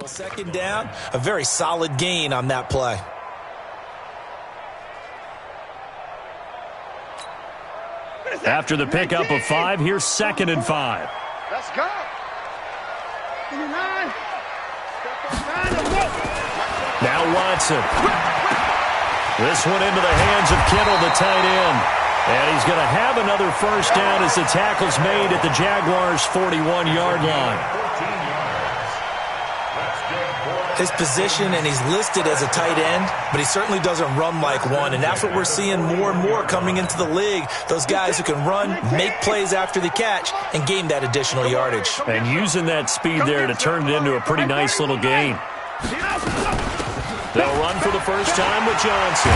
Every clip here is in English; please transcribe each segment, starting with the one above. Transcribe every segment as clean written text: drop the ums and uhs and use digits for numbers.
Second down, a very solid gain on that play. After the pickup of 5, here's 2nd and 5. Let's go. Now Watson. This one into the hands of Kittle, the tight end. And he's going to have another first down as the tackle's made at the Jaguars' 41-yard line. His position, and he's listed as a tight end, but he certainly doesn't run like one, and that's what we're seeing more and more coming into the league. Those guys who can run, make plays after the catch, and gain that additional yardage. And using that speed there to turn it into a pretty nice little gain. They'll run for the first time with Johnson.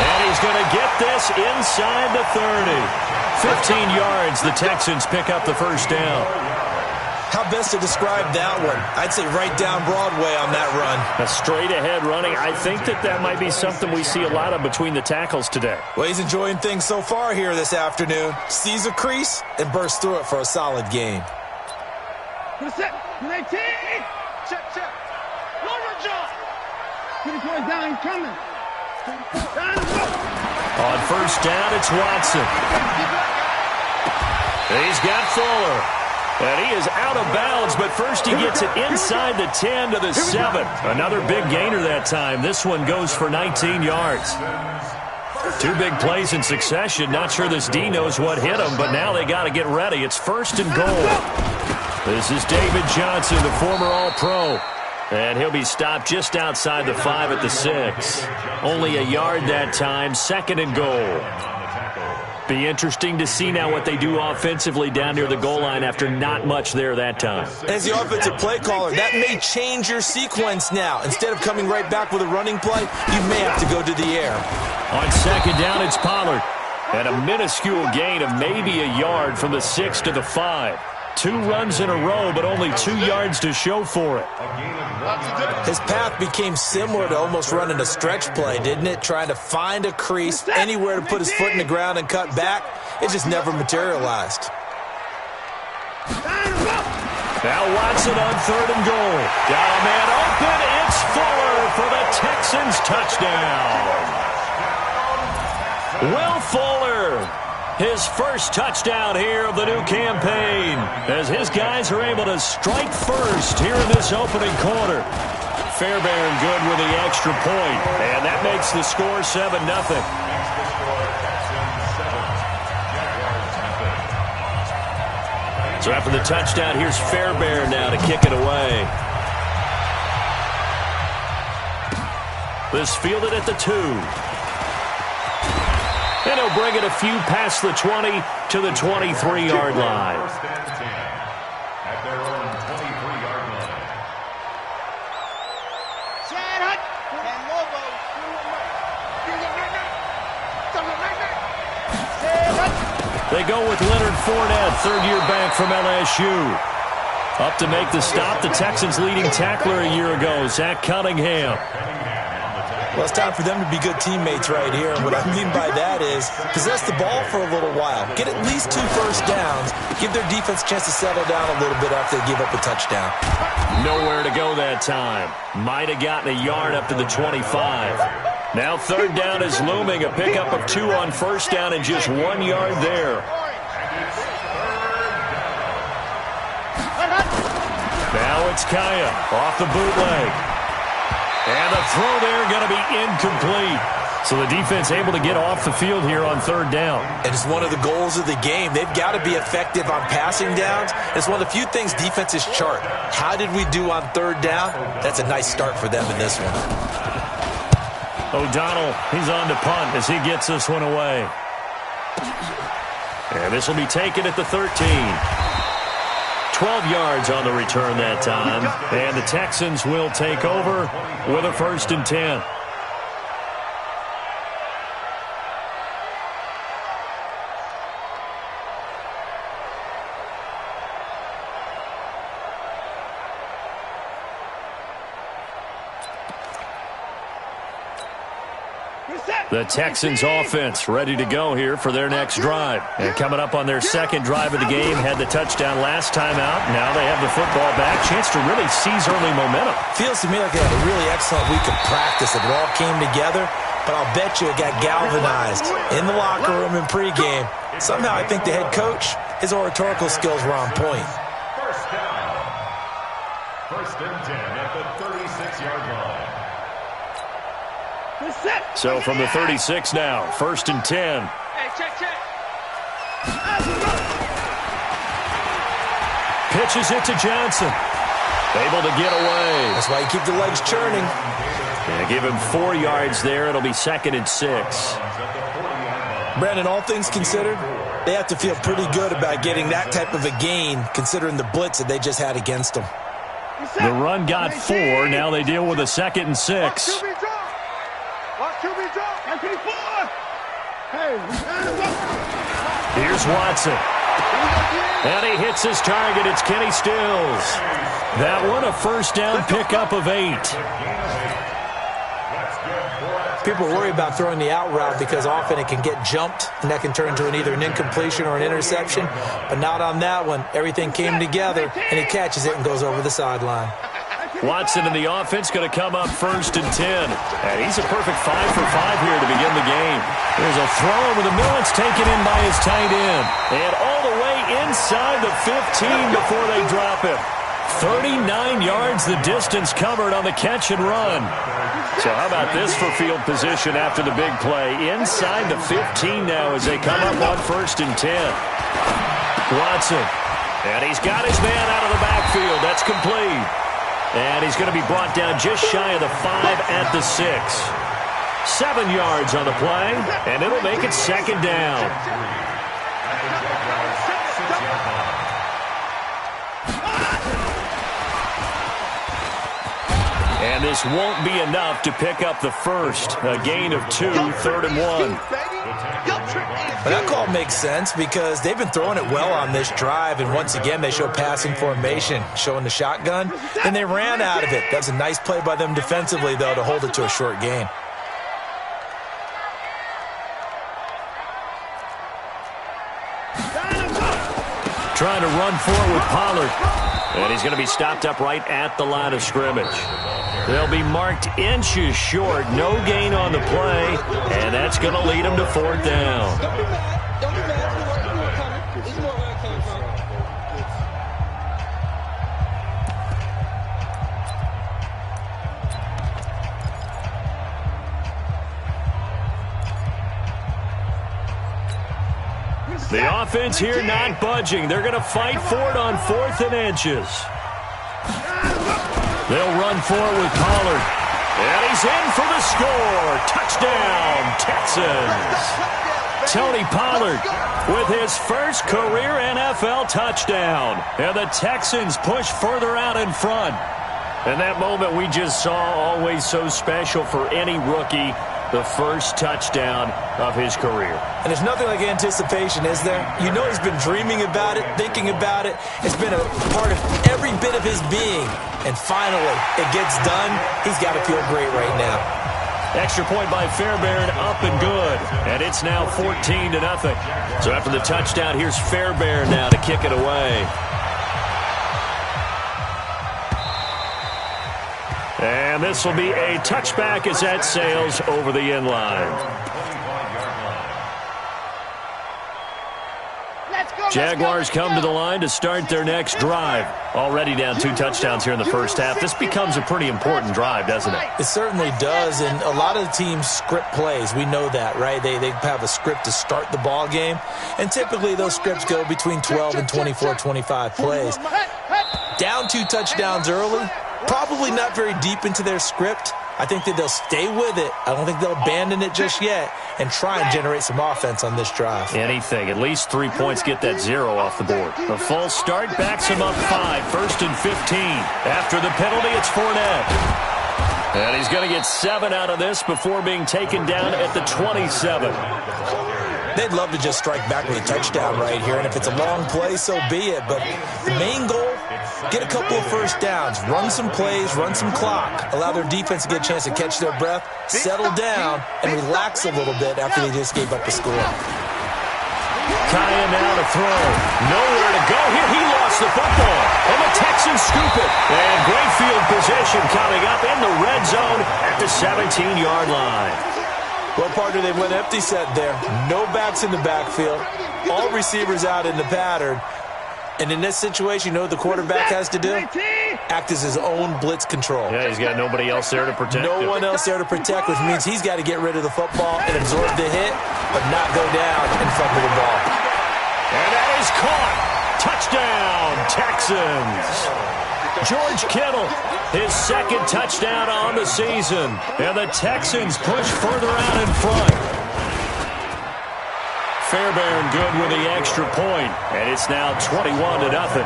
And he's going to get this inside the 30. 15 yards, the Texans pick up the first down. How best to describe that one? I'd say right down Broadway on that run. A straight-ahead running. I think that might be something we see a lot of between the tackles today. Well, he's enjoying things so far here this afternoon. Sees a crease and bursts through it for a solid gain. Check. Lower jaw. Down, he's coming. On first down, it's Watson. He's got Fuller. And he is out of bounds, but first he gets it inside the 10 to the 7. Another big gainer that time. This one goes for 19 yards. 2 big plays in succession. Not sure this D knows what hit him, but now they got to get ready. It's 1st and goal. This is David Johnson, the former All-Pro. And he'll be stopped just outside the 5 at the 6. Only a yard that time, 2nd and goal. Be interesting to see now what they do offensively down near the goal line after not much there that time. As the offensive play caller, that may change your sequence now. Instead of coming right back with a running play, you may have to go to the air. On 2nd down, it's Pollard. And a minuscule gain of maybe a yard from the 6 to the 5. 2 runs in a row, but only 2 yards to show for it. His path became similar to almost running a stretch play, didn't it? Trying to find a crease, anywhere to put his foot in the ground and cut back. It just never materialized. Now Watson on 3rd and goal. Got a man open. It's Fuller for the Texans touchdown. Will Fuller. His first touchdown here of the new campaign as his guys are able to strike first here in this opening quarter. Fairbairn good with the extra point, and that makes the score 7-0. So after the touchdown, here's Fairbairn now to kick it away. This fielded at the 2. And he'll bring it a few past the 20 to the 23-yard line. At their own 23-yard line. They go with Leonard Fournette, third-year back from LSU. Up to make the stop, the Texans' leading tackler a year ago, Zach Cunningham. Well, it's time for them to be good teammates right here. And what I mean by that is possess the ball for a little while. Get at least 2 first downs. Give their defense a chance to settle down a little bit after they give up a touchdown. Nowhere to go that time. Might have gotten a yard up to the 25. Now 3rd down is looming. A pickup of 2 on first down and just 1 yard there. Now it's Kaya off the bootleg. And the throw there going to be incomplete. So the defense able to get off the field here on 3rd down. And it's one of the goals of the game. They've got to be effective on passing downs. It's one of the few things defenses chart. How did we do on 3rd down? That's a nice start for them in this one. O'Donnell, he's on to punt as he gets this one away. And this will be taken at the 13. 12 yards on the return that time. And the Texans will take over with a 1st and 10. The Texans offense ready to go here for their next drive. And coming up on their second drive of the game, had the touchdown last time out. Now they have the football back. Chance to really seize early momentum. Feels to me like they had a really excellent week of practice. It all came together, but I'll bet you it got galvanized in the locker room in pregame. Somehow I think the head coach, his oratorical skills were on point. First down. First and 10 at the 36-yard line. So from the 36 now, first and 10. Hey, check. Pitches it to Johnson. Able to get away. That's why you keep the legs churning. Yeah, give him 4 yards there. It'll be second and 6. Brandon, all things considered, they have to feel pretty good about getting that type of a gain, considering the blitz that they just had against them. The run got 4. Now they deal with a second and 6. Here's Watson. And he hits his target. It's Kenny Stills. That one a first down pickup of 8. People worry about throwing the out route because often it can get jumped, and that can turn into either an incompletion or an interception. But not on that one. Everything came together, and he catches it and goes over the sideline. Watson in the offense going to come up first and 10. And he's a perfect 5 for 5 here to begin the game. There's a throw over the middle. It's taken in by his tight end. And all the way inside the 15 before they drop him. 39 yards the distance covered on the catch and run. So how about this for field position after the big play? Inside the 15 now as they come up on first and 10. Watson. And he's got his man out of the backfield. That's complete. And he's going to be brought down just shy of the 5 at the 6. 7 yards on the play, and it'll make it second down. And this won't be enough to pick up the first. A gain of 2, third and 1. But that call makes sense because they've been throwing it well on this drive, and once again they show passing formation, showing the shotgun, and they ran out of it. That's a nice play by them defensively, though, to hold it to a short gain. Trying to run forward with Pollard. And he's going to be stopped up right at the line of scrimmage. They'll be marked inches short. No gain on the play. And that's going to lead them to fourth down. Don't be mad. Don't be mad. It's more where it came from. The offense here not budging. They're going to fight for it on 4th and inches. They'll run forward with Pollard. And he's in for the score. Touchdown, Texans. Tony Pollard with his first career NFL touchdown. And the Texans push further out in front. And that moment we just saw, always so special for any rookie. The first touchdown of his career. And there's nothing like anticipation, is there? You know he's been dreaming about it, thinking about it. It's been a part of every bit of his being. And finally, it gets done. He's got to feel great right now. Extra point by Fairbairn, up and good. And it's now 14-0. So after the touchdown, here's Fairbairn now to kick it away. And this will be a touchback as that sails over the end line. Jaguars come to the line to start their next drive. Already down 2 touchdowns here in the first half. This becomes a pretty important drive, doesn't it? It certainly does, and a lot of the teams script plays. We know that, right? They have a script to start the ball game, and typically those scripts go between 12 and 24, 25 plays. Down 2 touchdowns early, probably not very deep into their script. I think that they'll stay with it. I don't think they'll abandon it just yet and try and generate some offense on this drive. Anything. At least 3 points, get that 0 off the board. A false start backs him up 5. First and 15. After the penalty, it's Fournette. And he's going to get 7 out of this before being taken down at the 27. They'd love to just strike back with a touchdown right here, and if it's a long play, so be it. But the main goal, get a couple of first downs, run some plays, run some clock, allow their defense to get a chance to catch their breath, settle down, and relax a little bit after they just gave up a score. Kaya now to throw. Nowhere to go here. He lost the football. And the Texans scoop it. And great field position coming up in the red zone at the 17-yard line. Well, partner, they went empty set there. No backs in the backfield. All receivers out in the pattern. And in this situation, you know what the quarterback has to do? Act as his own blitz control. Yeah, he's got nobody else there to protect him. No one else there to protect, which means he's got to get rid of the football and absorb the hit, but not go down and fumble the ball. And that is caught. Touchdown, Texans. George Kittle, his second touchdown on the season. And the Texans push further out in front. Fairbairn good with the extra point, and it's now 21-0.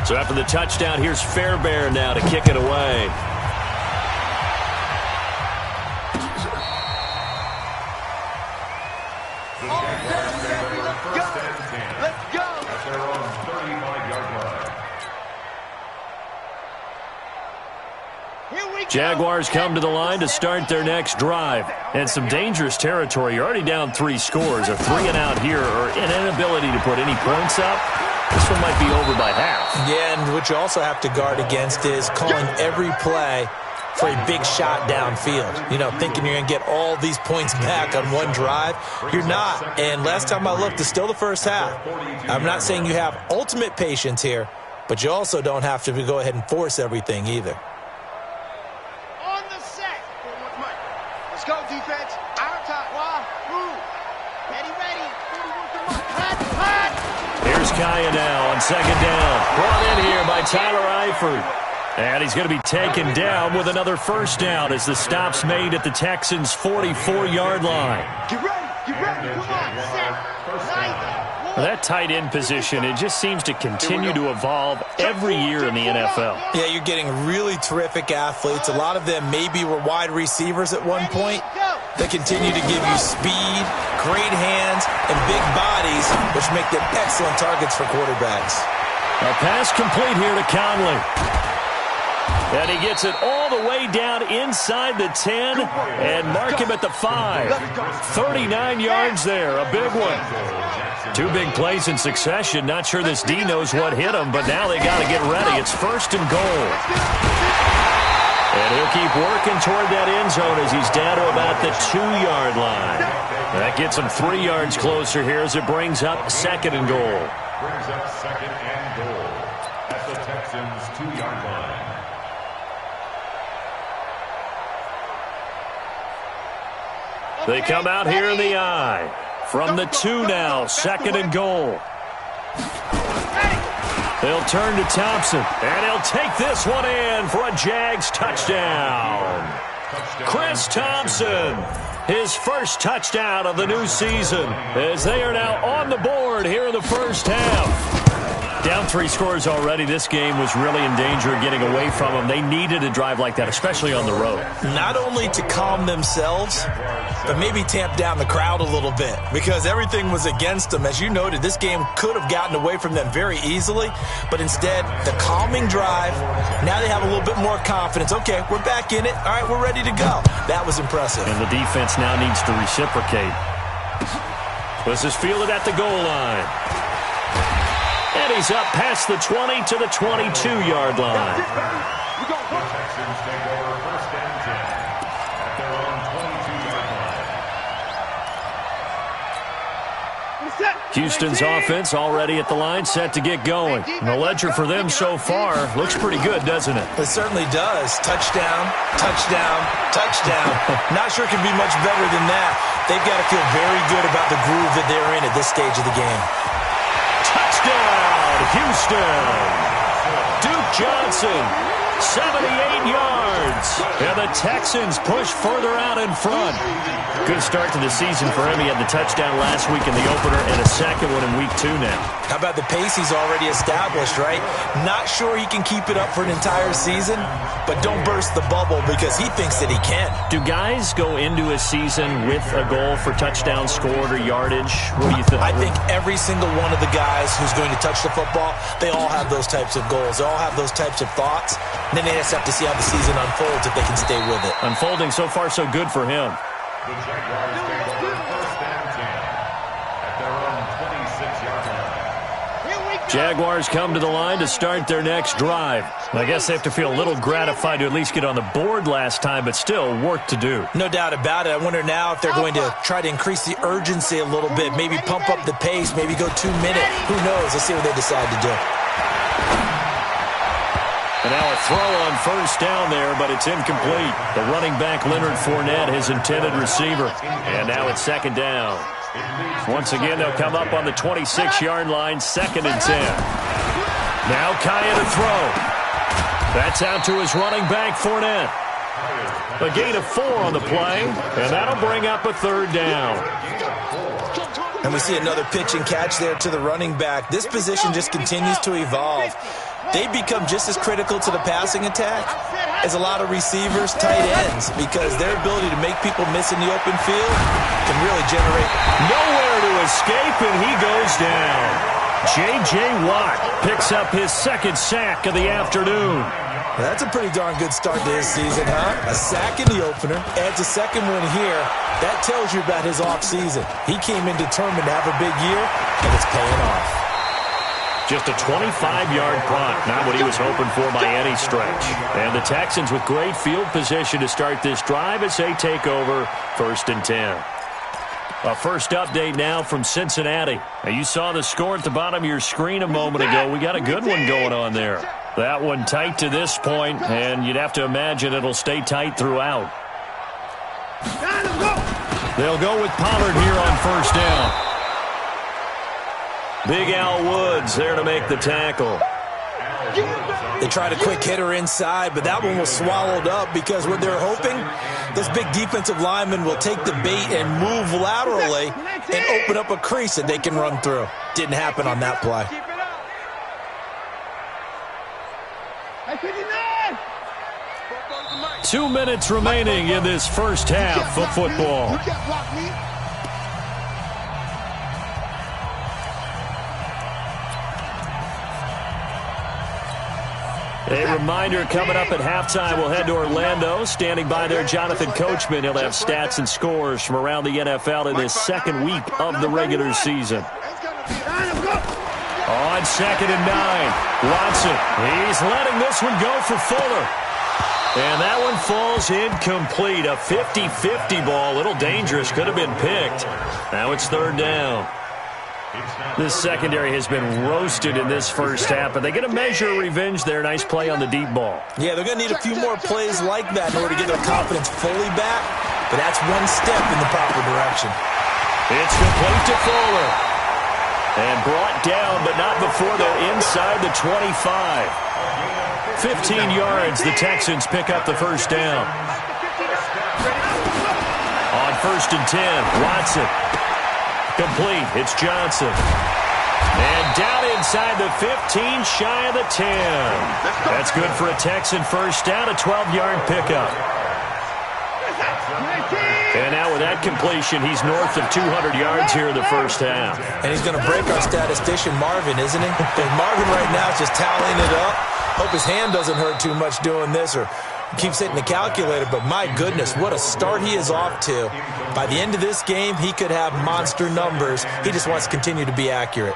So after the touchdown, here's Fairbairn now to kick it away. Let's go. At their own 35-yard line. Jaguars come to the line to start their next drive. And some dangerous territory. You're already down 3 scores. A 3-and-out here or an inability to put any points up. This one might be over by half. Yeah, and what you also have to guard against is calling every play for a big shot downfield. You know, thinking you're going to get all these points back on one drive. You're not. And last time I looked, it's still the first half. I'm not saying you have ultimate patience here, but you also don't have to go ahead and force everything either. On the set. Let's go, defense. Our top. Wow. Move. Ready. Hot. Here's Kaya now on second down. Brought in here by Tyler Eifert. And he's going to be taken down with another first down as the stop's made at the Texans' 44-yard line. Get ready. Come on. Set. That tight end position, it just seems to continue to evolve every year in the NFL. Yeah, you're getting really terrific athletes. A lot of them maybe were wide receivers at one point. They continue to give you speed, great hands, and big bodies, which make them excellent targets for quarterbacks. A pass complete here to Conley. And he gets it all the way down inside the 10 and mark him at the 5. 39 yards there, a big one. 2 big plays in succession. Not sure this D knows what hit him, but now they got to get ready. It's first and goal. And he'll keep working toward that end zone as he's down to about the 2-yard line. That gets him 3 yards closer here as it brings up second and goal. Brings up second and goal at the Texans' 2-yard line. They come out here in the I. From the 2 now, second and goal. They'll turn to Thompson, and he'll take this one in for a Jags touchdown. Chris Thompson, his first touchdown of the new season, as they are now on the board here in the first half. Down 3 scores already. This game was really in danger of getting away from them. They needed a drive like that, especially on the road. Not only to calm themselves, but maybe tamp down the crowd a little bit because everything was against them. As you noted, this game could have gotten away from them very easily, but instead, the calming drive, now they have a little bit more confidence. Okay, we're back in it. All right, we're ready to go. That was impressive. And the defense now needs to reciprocate. This is fielded at the goal line. And he's up past the 20 to the 22-yard line. The Texans take over first and 10 at their own 22-yard line. Houston's offense already at the line, set to get going. And the ledger for them so far looks pretty good, doesn't it? It certainly does. Touchdown, touchdown, touchdown. Not sure it can be much better than that. They've got to feel very good about the groove that they're in at this stage of the game. Touchdown, Houston. Duke Johnson 78 yards. And the Texans push further out in front. Good start to the season for him. He had the touchdown last week in the opener and a second one in week 2 now. How about the pace he's already established, right? Not sure he can keep it up for an entire season, but don't burst the bubble because he thinks that he can. Do guys go into a season with a goal for touchdown scored or yardage? What do you think? I think every single one of the guys who's going to touch the football, they all have those types of goals. They all have those types of thoughts. And then they just have to see how the season unfolds if they can stay with it. Unfolding so far so good for him. The Jaguars take over 1st and 10 at their own 26-yard line. Jaguars come to the line to start their next drive. I guess they have to feel a little gratified to at least get on the board last time, but still work to do. No doubt about it. I wonder now if they're going to try to increase the urgency a little bit, maybe pump up the pace, maybe go 2 minutes. Who knows? Let's see what they decide to do. And now a throw on 1st down there, but it's incomplete. The running back, Leonard Fournette, his intended receiver. And now it's 2nd down. Once again, they'll come up on the 26-yard line, 2nd and 10. Now Kaya to throw. That's out to his running back, Fournette. A gain of 4 on the play, and that'll bring up a 3rd down. And we see another pitch and catch there to the running back. This position just continues to evolve. They become just as critical to the passing attack as a lot of receivers, tight ends, because their ability to make people miss in the open field can really generate. Nowhere to escape, and he goes down. J.J. Watt picks up his 2nd sack of the afternoon. That's a pretty darn good start to his season, huh? A sack in the opener, adds a 2nd one here. That tells you about his offseason. He came in determined to have a big year, and it's paying off. Just a 25-yard punt, not what he was hoping for by any stretch. And the Texans with great field position to start this drive as they take over 1st and 10. A first update now from Cincinnati. Now, you saw the score at the bottom of your screen a moment ago. We got a good one going on there. That one tight to this point, and you'd have to imagine it'll stay tight throughout. They'll go with Pollard here on 1st down. Big Al Woods there to make the tackle. They tried a quick hitter inside, but that one was swallowed up because what they're hoping, this big defensive lineman will take the bait and move laterally and open up a crease that they can run through. Didn't happen on that play. 2 minutes remaining in this first half of football. A reminder coming up at halftime, we'll head to Orlando. Standing by there, Jonathan Coachman. He'll have stats and scores from around the NFL in this 2nd week of the regular season. On 2nd and 9, Watson. He's letting this one go for Fuller. And that one falls incomplete. A 50-50 ball. A little dangerous. Could have been picked. Now it's 3rd down. This secondary has been roasted in this first half, but they get a measure of revenge there. Nice play on the deep ball. Yeah, they're going to need a few more plays like that in order to get their confidence fully back, but that's one step in the proper direction. It's complete to Fuller. And brought down, but not before they're inside the 25. 15 yards, the Texans pick up the 1st down. On 1st and 10, Watson. Complete. It's Johnson. And down inside the 15, shy of the 10. That's good for a Texan 1st down, a 12-yard pickup. And now with that completion, he's north of 200 yards here in the first half. And he's going to break our statistician, Marvin, isn't he? And Marvin right now is just tallying it up. Hope his hand doesn't hurt too much doing this or keeps hitting the calculator, but my goodness, what a start he is off to. By the end of this game, he could have monster numbers. He just wants to continue to be accurate.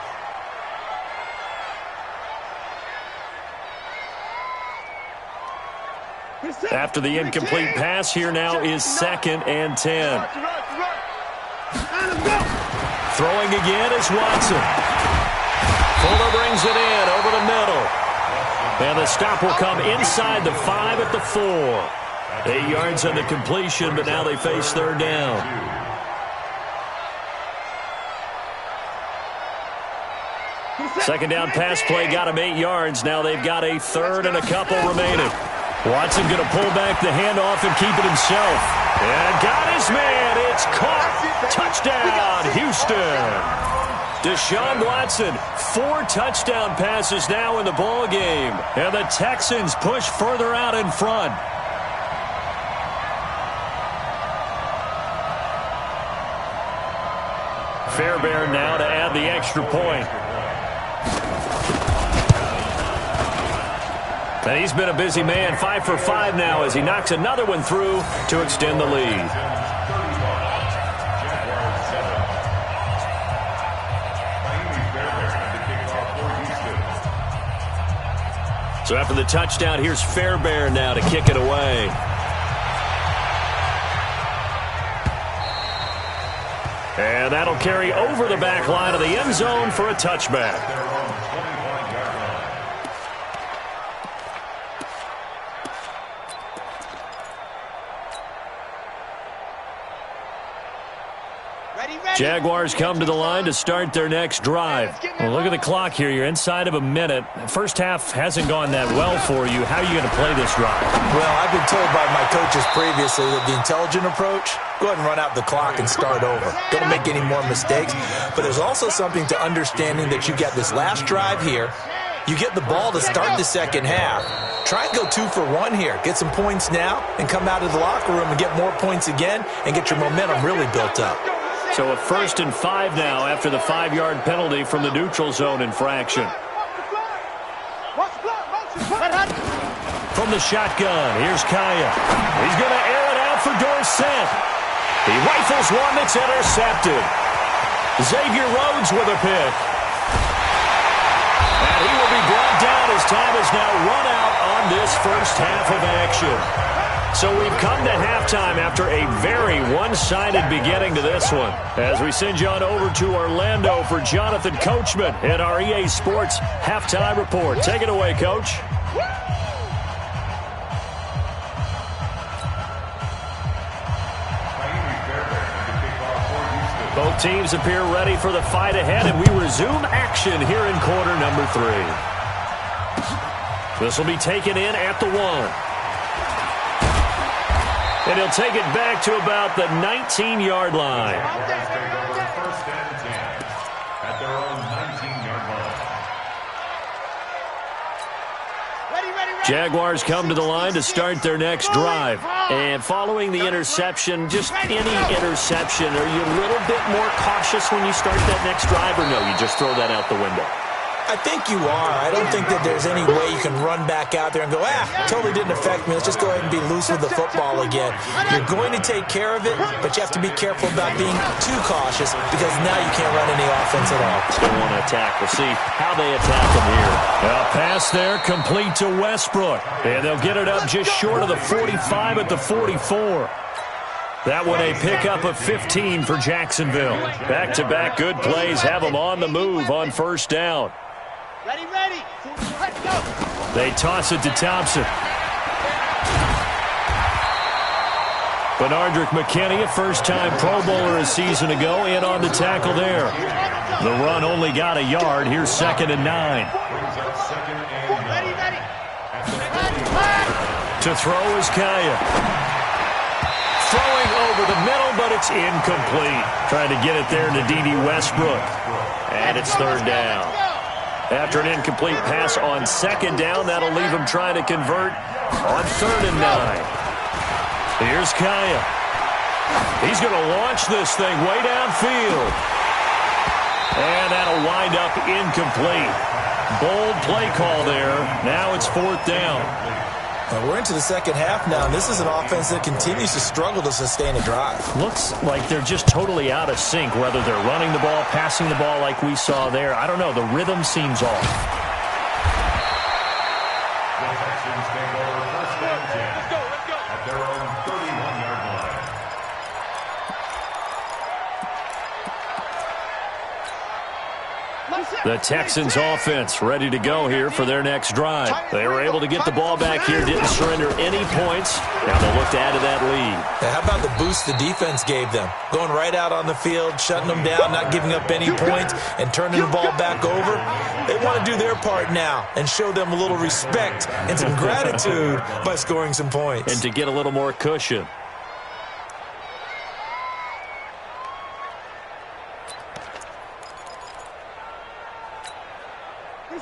After the incomplete pass, here now is 2nd and 10. Throwing again is Watson. Fuller brings it in over the middle. And the stop will come inside the 5 at the 4. 8 yards on the completion, but now they face 3rd down. Second down pass play got him 8 yards. Now they've got a 3rd and a couple remaining. Watson going to pull back the handoff and keep it himself. And got his man. It's caught. Touchdown, Houston. Deshaun Watson, 4 touchdown passes now in the ball game. And the Texans push further out in front. Fairbairn now to add the extra point. And he's been a busy man, 5 for 5 now as he knocks another one through to extend the lead. So after the touchdown, here's Fairbairn now to kick it away. And that'll carry over the back line of the end zone for a touchback. Jaguars come to the line to start their next drive. Well, look at the clock here. You're inside of a minute. First half hasn't gone that well for you. How are you going to play this drive? Well, I've been told by my coaches previously that the intelligent approach, go ahead and run out the clock and start over. Don't make any more mistakes. But there's also something to understanding that you got this last drive here. You get the ball to start the second half. Try and go 2 for 1 here. Get some points now and come out of the locker room and get more points again and get your momentum really built up. So a 1st and 5 now after the 5-yard penalty from the neutral zone infraction. From the shotgun, here's Kaya. He's going to air it out for Dorsett. He rifles one that's intercepted. Xavier Rhodes with a pick. And he will be brought down as time is now run out on this first half of action. So we've come to halftime after a very one-sided beginning to this one. As we send you on over to Orlando for Jonathan Coachman at our EA Sports Halftime Report. Take it away, Coach. Both teams appear ready for the fight ahead, and we resume action here in quarter number 3. This will be taken in at the 1. And he'll take it back to about the 19-yard line. First and 10 at their own 19-yard line. Jaguars come to the line to start their next drive. And following the interception, just any interception, are you a little bit more cautious when you start that next drive, or no, you just throw that out the window? I think you are. I don't think that there's any way you can run back out there and go, totally didn't affect me. Let's just go ahead and be loose with the football again. You're going to take care of it, but you have to be careful about being too cautious because now you can't run any offense at all. Still want to attack. We'll see how they attack them here. A pass there complete to Westbrook. And they'll get it up just short of the 45 at the 44. That one a pickup of 15 for Jacksonville. Back-to-back good plays have them on the move on first down. Ready. Let's go. They toss it to Thompson. Benardrick McKinney, a first-time Pro Bowler a season ago, in on the tackle there. The run only got a yard. Here's 2nd and 9. Ready. To throw is Kaya. Throwing over the middle, but it's incomplete. Trying to get it there to D.D. Westbrook. And it's 3rd down. After an incomplete pass on 2nd down, that'll leave him trying to convert on 3rd and 9. Here's Kaya. He's going to launch this thing way downfield. And that'll wind up incomplete. Bold play call there. Now it's 4th down. We're into the second half now, and this is an offense that continues to struggle to sustain a drive. Looks like they're just totally out of sync, whether they're running the ball, passing the ball like we saw there. I don't know. The rhythm seems off. The Texans take over first and 10 at their own 31-yard line. Let's go. The Texans offense ready to go here for their next drive. They were able to get the ball back here, didn't surrender any points. Now they'll look to add to that lead. How about the boost the defense gave them? Going right out on the field, shutting them down, not giving up any points, and turning the ball back over. They want to do their part now and show them a little respect and some gratitude by scoring some points. And to get a little more cushion.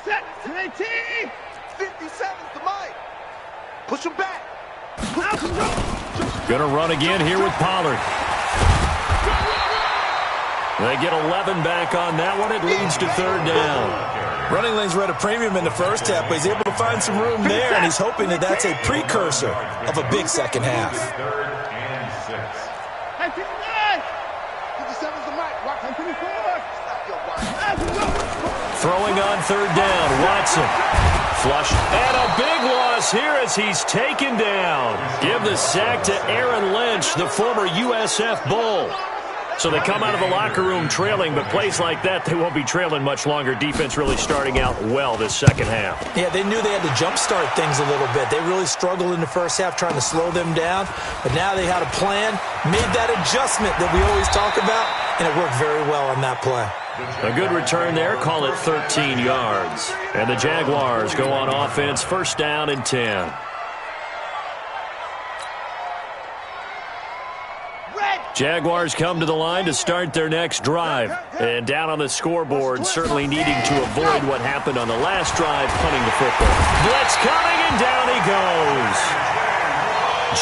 Set, 18, 57's the mic. Push him back. Gonna run again here with Pollard. They get 11 back on that one. It leads to third down. Running lanes were at a premium in the first half, but he's able to find some room there, and he's hoping that that's a precursor of a big second half. 57's the mic. Rock 24. Throwing on third down, Watson. Flush. And a big loss here as he's taken down. Give the sack to Aaron Lynch, the former USF Bull. So they come out of the locker room trailing, but plays like that, they won't be trailing much longer. Defense really starting out well this second half. Yeah, they knew they had to jumpstart things a little bit. They really struggled in the first half trying to slow them down, but now they had a plan, made that adjustment that we always talk about, and it worked very well on that play. A good return there, call it 13 yards. And the Jaguars go on offense, first down and 10. Jaguars come to the line to start their next drive. And down on the scoreboard, certainly needing to avoid what happened on the last drive, punting the football. Blitz coming, and down he goes.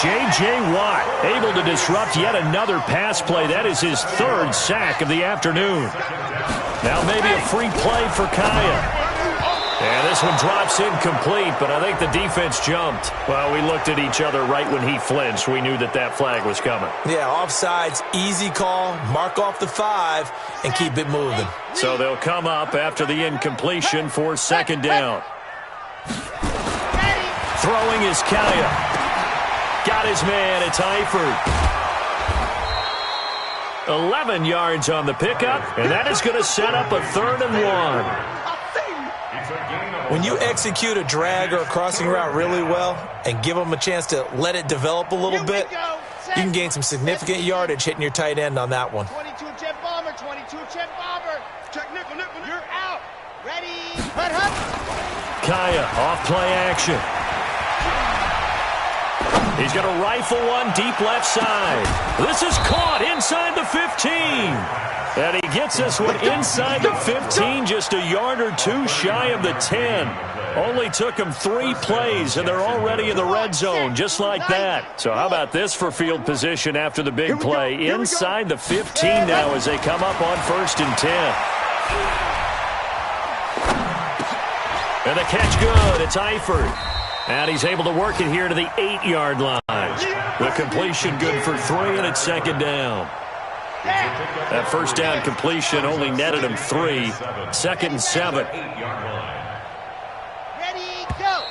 J.J. Watt able to disrupt yet another pass play. That is his third sack of the afternoon. Now maybe a free play for Kaya. And this one drops incomplete, but I think the defense jumped. Well, we looked at each other right when he flinched. We knew that that flag was coming. Yeah, offsides, easy call, mark off the 5, and keep it moving. So they'll come up after the incompletion for second down. Throwing is Kaya. Got his man, it's Eifert. 11 yards on the pickup, and that is going to set up a 3rd and 1. When you execute a drag or a crossing route really well and give them a chance to let it develop a little bit, you can gain some significant yardage hitting your tight end on that one. 22 jet bomber, 22 jet bomber. Check nickel, you're out. Ready, hut, hut. Kaya, off play action. He's going to rifle one deep left side. This is caught inside the 15. And he gets this one inside the 15, just a yard or two shy of the 10. Only took him 3 plays, and they're already in the red zone, just like that. So how about this for field position after the big play? Inside the 15 now as they come up on 1st and 10. And the catch good. It's Eifert. And he's able to work it here to the 8-yard line. The completion good for 3, and it's second down. That first down completion only netted him 3. 2nd and 7. Ready, go.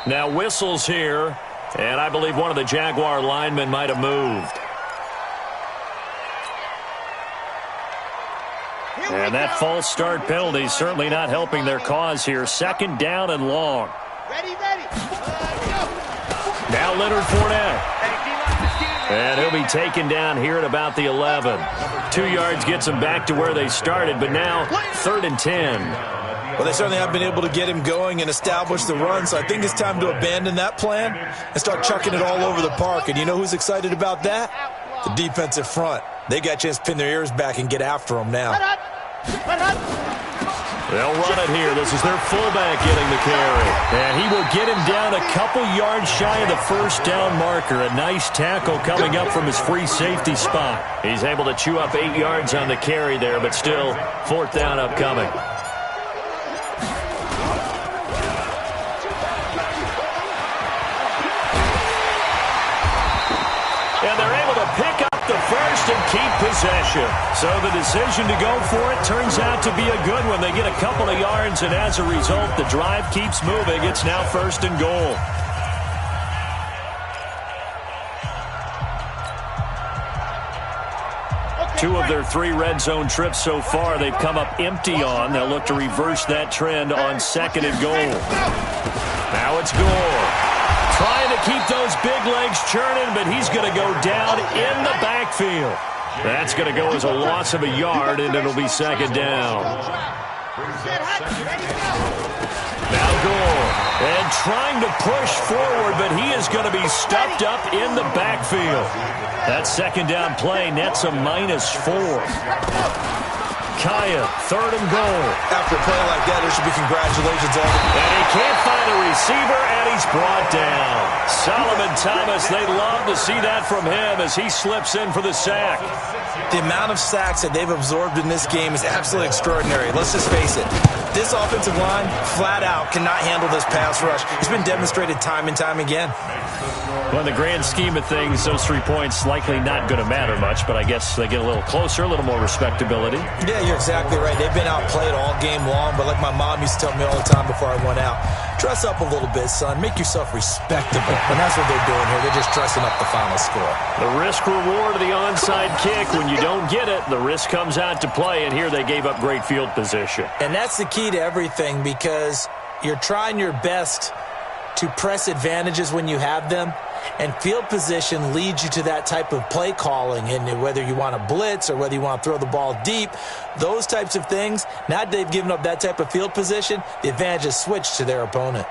Now whistles here, and I believe one of the Jaguar linemen might have moved. And that false start penalty is certainly not helping their cause here. 2nd down and long. Ready, go. Now Leonard Fournette. And he'll be taken down here at about the 11. 2 yards gets him back to where they started, but now 3rd and 10. Well, they certainly have been able to get him going and establish the run, so I think it's time to abandon that plan and start chucking it all over the park. And you know who's excited about that? The defensive front. They got a chance to pin their ears back and get after him now. They'll run it here. This is their fullback getting the carry. And he will get him down a couple yards shy of the first down marker. A nice tackle coming up from his free safety spot. He's able to chew up 8 yards on the carry there, but still 4th down upcoming. And they're able to pick up the first and keep possession. So the decision to go for it turns out to be a good one. They get a couple of yards, and as a result, the drive keeps moving. It's now 1st and goal. 2 of their 3 red zone trips so far, they've come up empty on. They'll look to reverse that trend on 2nd and goal. Now it's Gore. Trying to keep those big legs churning, but he's going to go down in the backfield. That's going to go as a loss of a yard, and it'll be 2nd down. Now Gore. And trying to push forward, but he is going to be stuffed up in the backfield. That 2nd down play nets a -4. Kaya, 3rd and goal. After a play like that, there should be congratulations on him. And he can't find a receiver, and he's brought down. Solomon Thomas, they love to see that from him as he slips in for the sack. The amount of sacks that they've absorbed in this game is absolutely extraordinary. Let's just face it. This offensive line, flat out, cannot handle this pass rush. It's been demonstrated time and time again. Well, in the grand scheme of things, those 3 points likely not going to matter much, but I guess they get a little closer, a little more respectability. Yeah, you're exactly right. They've been outplayed all game long, but like my mom used to tell me all the time before I went out, dress up a little bit, son. Make yourself respectable. And that's what they're doing here. They're just dressing up the final score. The risk-reward of the onside kick. When you don't get it, the risk comes out to play, and here they gave up great field position. And that's the key to everything, because you're trying your best to press advantages when you have them, and field position leads you to that type of play calling. And whether you want to blitz or whether you want to throw the ball deep, those types of things, now that they've given up that type of field position, the advantage is switched to their opponent.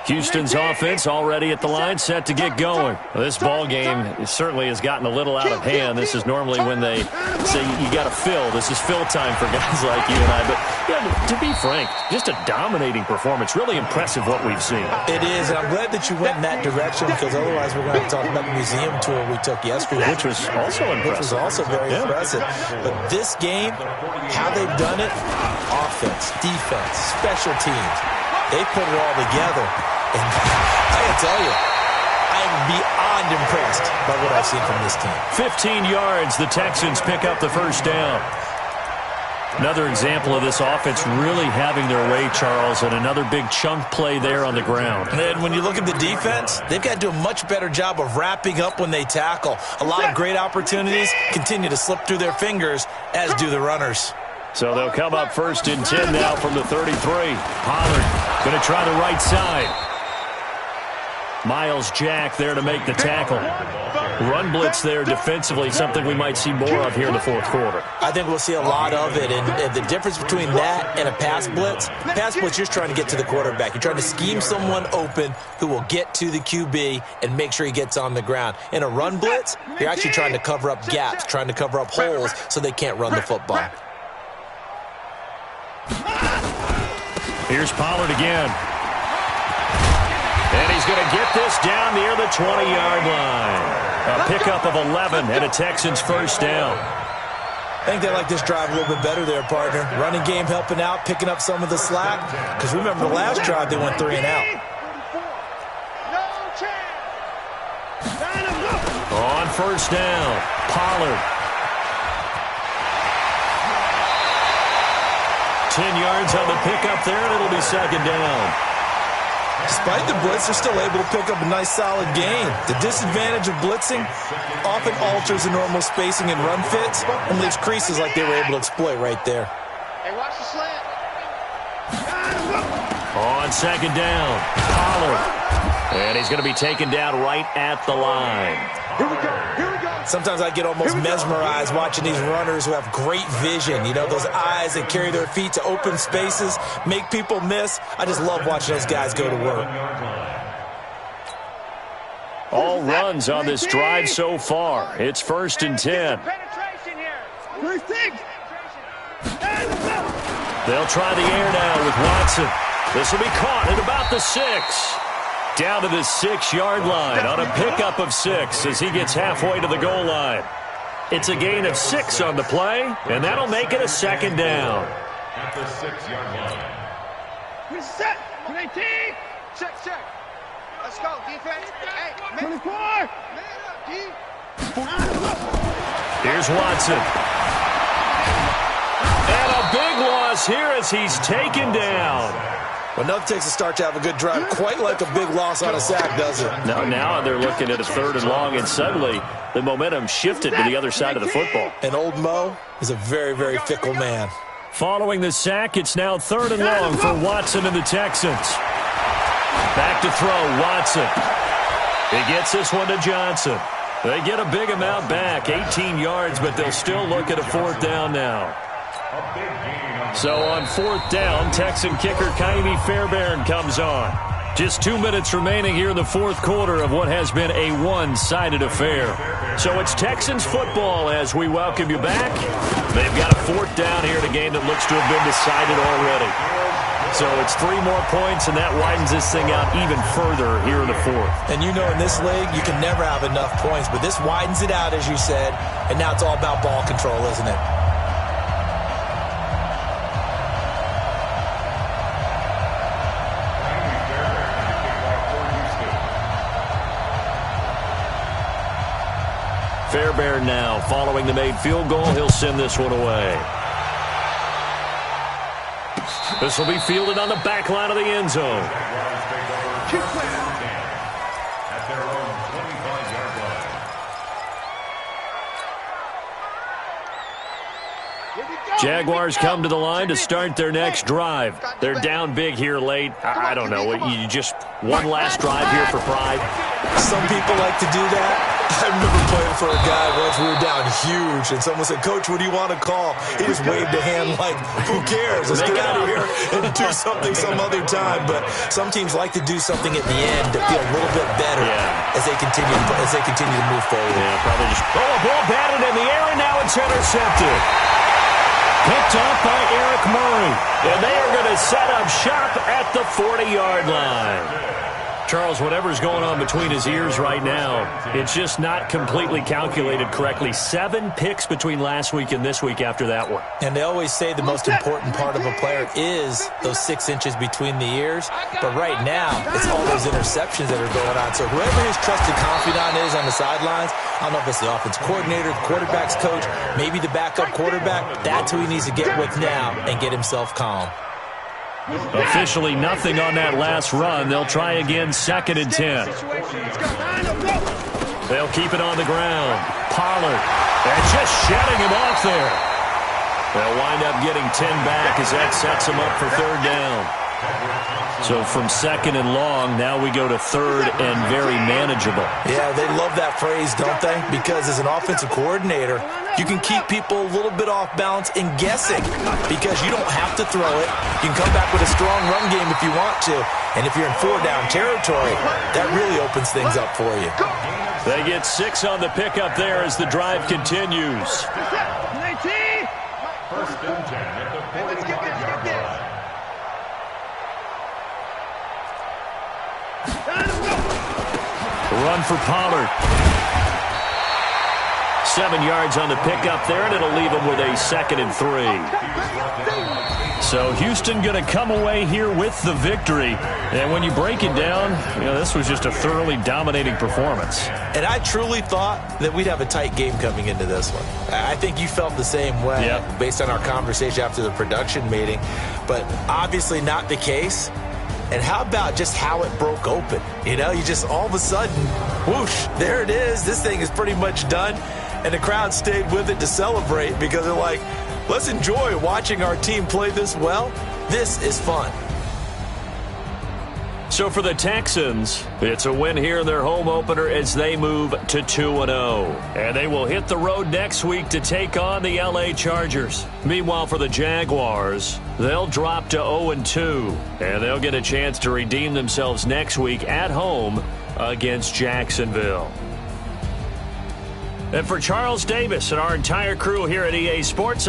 Houston's offense already at the line, set to get going. Well, this ball game certainly has gotten a little out of hand. This is normally when they say you got to fill. This is fill time for guys like you and I. But yeah, to be frank, just a dominating performance. Really impressive what we've seen. It is, and I'm glad that you went in that direction, because otherwise we're going to talk about the museum tour we took yesterday. Which was also impressive. Which was also very impressive. But this game, how they've done it, offense, defense, special teams, they put it all together. And I can tell you, I am beyond impressed by what I've seen from this team. 15 yards, the Texans pick up the 1st down. Another example of this offense really having their way, Charles, and another big chunk play there on the ground. And when you look at the defense, they've got to do a much better job of wrapping up when they tackle. A lot of great opportunities continue to slip through their fingers, as do the runners. So they'll come up 1st and 10 now from the 33. Pollard going to try the right side. Miles Jack there to make the tackle. Run blitz there defensively, something we might see more of here in the 4th quarter. I think we'll see a lot of it, and the difference between that and a pass blitz, you're just trying to get to the quarterback. You're trying to scheme someone open who will get to the QB and make sure he gets on the ground. In a run blitz, you're actually trying to cover up gaps, trying to cover up holes so they can't run the football. Here's Pollard again. And he's going to get this down near the 20-yard line. A pickup of 11 and a Texans 1st down. I think they like this drive a little bit better there, partner. Running game helping out, picking up some of the slack. Because remember, the last drive they went 3 and out. On 1st down, Pollard. 10 yards on the pickup there, and it'll be 2nd down. Despite the blitz, they're still able to pick up a nice, solid gain. The disadvantage of blitzing often alters the normal spacing and run fits and leaves creases like they were able to exploit right there. Hey, watch the slant. On 2nd down, Pollard. And he's going to be taken down right at the line. Here we go. Here we go. Sometimes I get almost mesmerized watching these runners who have great vision. You know, those eyes that carry their feet to open spaces, make people miss. I just love watching those guys go to work. All runs on this drive so far. It's 1st and 10. They'll try the air now with Watson. This will be caught at about the 6. Down to the 6-yard line on a pickup of 6 as he gets halfway to the goal line. It's a gain of 6 on the play, and that'll make it a 2nd down. At the 6-yard line. We're set. 18. Check. Let's go, defense. Hey, 24. Here's Watson. And a big loss here as he's taken down. Well, nothing takes a start to have a good drive, quite like a big loss on a sack, does it? Now they're looking at a 3rd and long, and suddenly the momentum shifted to the other side of the football. And old Mo is a very, very fickle man. Following the sack, it's now 3rd and long for Watson and the Texans. Back to throw, Watson. He gets this one to Johnson. They get a big amount back, 18 yards, but they'll still look at a 4th down now. So on 4th down, Texan kicker Kaimi Fairbairn comes on. Just 2 minutes remaining here in the 4th quarter of what has been a one-sided affair. So it's Texans football as we welcome you back. They've got a 4th down here in a game that looks to have been decided already. So it's 3 more points, and that widens this thing out even further here in the 4th. And you know in this league, you can never have enough points, but this widens it out, as you said, and now it's all about ball control, isn't it? Fairbairn now, following the made field goal, he'll send this one away. This will be fielded on the back line of the end zone. Jaguars come to the line to start their next drive. They're down big here late. I don't know. You just one last drive here for pride. Some people like to do that. I remember playing for a guy once. We were down huge, and someone said, "Coach, what do you want to call?" He just waved a hand like, "Who cares? Let's get out of here and do something some other time." But some teams like to do something at the end to feel a little bit better as they continue to move forward. Yeah, probably just a ball batted in the air, and now it's intercepted. Picked off by Eric Murray, and they are going to set up shop at the 40-yard line. Charles, whatever's going on between his ears right now, it's just not completely calculated correctly. 7 picks between last week and this week after that one. And they always say the most important part of a player is those 6 inches between the ears. But right now, it's all those interceptions that are going on. So whoever his trusted confidant is on the sidelines, I don't know if it's the offense coordinator, the quarterback's coach, maybe the backup quarterback, that's who he needs to get with now and get himself calm. Officially nothing on that last run. They'll try again, 2nd and 10. They'll keep it on the ground. Pollard, and just shutting him off there. They'll wind up getting 10 back as that sets them up for 3rd down. So from 2nd and long, now we go to 3rd and very manageable. Yeah, they love that phrase, don't they? Because as an offensive coordinator, you can keep people a little bit off balance and guessing because you don't have to throw it. You can come back with a strong run game if you want to. And if you're in 4-down territory, that really opens things up for you. They get 6 on the pickup there as the drive continues. 1st and 10 at the 45-yard line. Run for Pollard. 7 yards on the pickup there, and it'll leave them with a 2nd and 3. So Houston going to come away here with the victory. And when you break it down, this was just a thoroughly dominating performance. And I truly thought that we'd have a tight game coming into this one. I think you felt the same way based on our conversation after the production meeting. But obviously not the case. And how about just how it broke open? You just all of a sudden, whoosh, there it is. This thing is pretty much done. And the crowd stayed with it to celebrate because they're like, let's enjoy watching our team play this well. This is fun. So for the Texans, it's a win here in their home opener as they move to 2-0. And they will hit the road next week to take on the LA Chargers. Meanwhile, for the Jaguars, they'll drop to 0-2. And they'll get a chance to redeem themselves next week at home against Jacksonville. And for Charles Davis and our entire crew here at EA Sports,